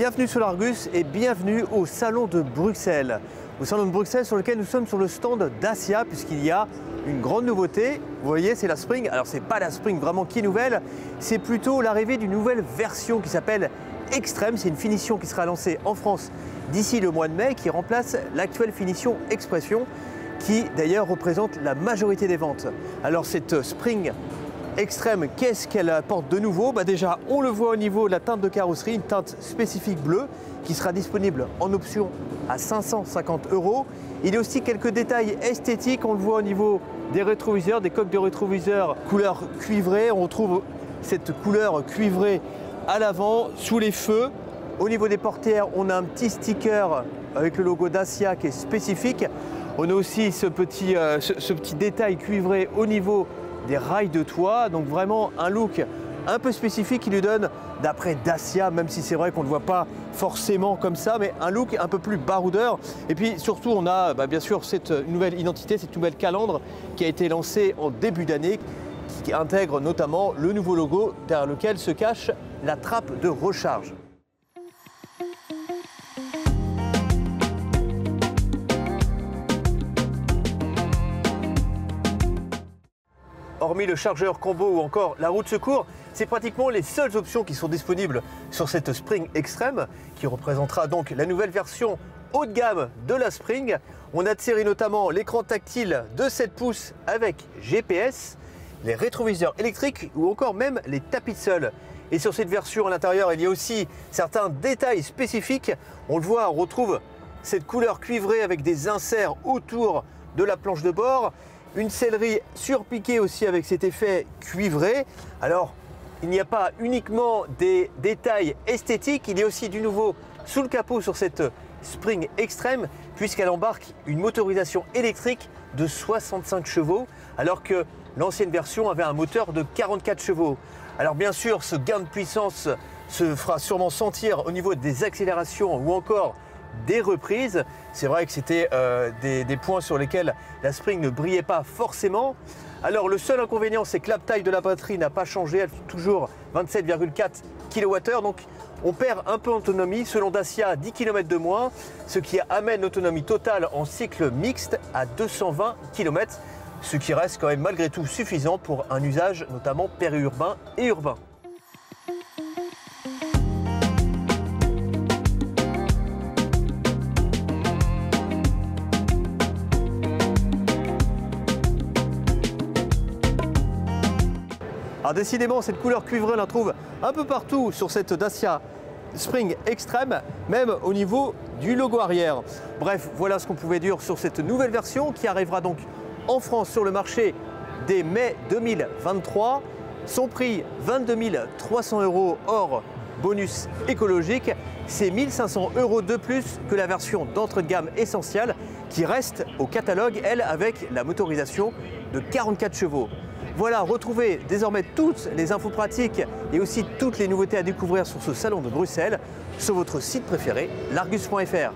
Bienvenue sur l'Argus et bienvenue au Salon de Bruxelles. Au Salon de Bruxelles sur lequel nous sommes sur le stand Dacia puisqu'il y a une grande nouveauté. Vous voyez, c'est la Spring. Alors c'est pas la Spring vraiment qui est nouvelle, c'est plutôt l'arrivée d'une nouvelle version qui s'appelle Extreme. C'est une finition qui sera lancée en France d'ici le mois de mai qui remplace l'actuelle finition Expression qui d'ailleurs représente la majorité des ventes. Alors cette Spring Extreme, qu'est-ce qu'elle apporte de nouveau? Déjà, on le voit au niveau de la teinte de carrosserie, une teinte spécifique bleue qui sera disponible en option à 550 €. Il y a aussi quelques détails esthétiques, on le voit au niveau des rétroviseurs, des coques de rétroviseurs couleur cuivrée. On retrouve cette couleur cuivrée à l'avant, sous les feux. Au niveau des portières, on a un petit sticker avec le logo Dacia qui est spécifique. On a aussi ce petit détail cuivré au niveau des rails de toit, donc vraiment un look un peu spécifique qui lui donne, d'après Dacia, même si c'est vrai qu'on ne le voit pas forcément comme ça, mais un look un peu plus baroudeur. Et puis surtout, on a bien sûr cette nouvelle identité, cette nouvelle calandre qui a été lancée en début d'année, qui intègre notamment le nouveau logo derrière lequel se cache la trappe de recharge. Hormis le chargeur combo ou encore la roue de secours, c'est pratiquement les seules options qui sont disponibles sur cette Spring Extreme, qui représentera donc la nouvelle version haut de gamme de la Spring. On a de série notamment l'écran tactile de 7 pouces avec GPS, les rétroviseurs électriques ou encore même les tapis de sol. Et sur cette version à l'intérieur, il y a aussi certains détails spécifiques. On le voit, on retrouve cette couleur cuivrée avec des inserts autour de la planche de bord. Une sellerie surpiquée aussi avec cet effet cuivré. Alors, il n'y a pas uniquement des détails esthétiques, il y a aussi du nouveau sous le capot sur cette Spring Extreme, puisqu'elle embarque une motorisation électrique de 65 chevaux, alors que l'ancienne version avait un moteur de 44 chevaux. Alors bien sûr, ce gain de puissance se fera sûrement sentir au niveau des accélérations ou encore des reprises. C'est vrai que c'était des points sur lesquels la Spring ne brillait pas forcément. Alors le seul inconvénient, c'est que la taille de la batterie n'a pas changé, elle est toujours 27,4 kWh, donc on perd un peu en autonomie. Selon Dacia, 10 km de moins, ce qui amène l'autonomie totale en cycle mixte à 220 km, ce qui reste quand même malgré tout suffisant pour un usage notamment périurbain et urbain. Alors décidément, cette couleur cuivrée, on la trouve un peu partout sur cette Dacia Spring Extreme, même au niveau du logo arrière. Bref, voilà ce qu'on pouvait dire sur cette nouvelle version qui arrivera donc en France sur le marché dès mai 2023. Son prix, 22 300 € hors bonus écologique. C'est 1 500 € de plus que la version d'entrée de gamme essentielle qui reste au catalogue, elle, avec la motorisation de 44 chevaux. Voilà, retrouvez désormais toutes les infos pratiques et aussi toutes les nouveautés à découvrir sur ce salon de Bruxelles sur votre site préféré, l'Argus.fr.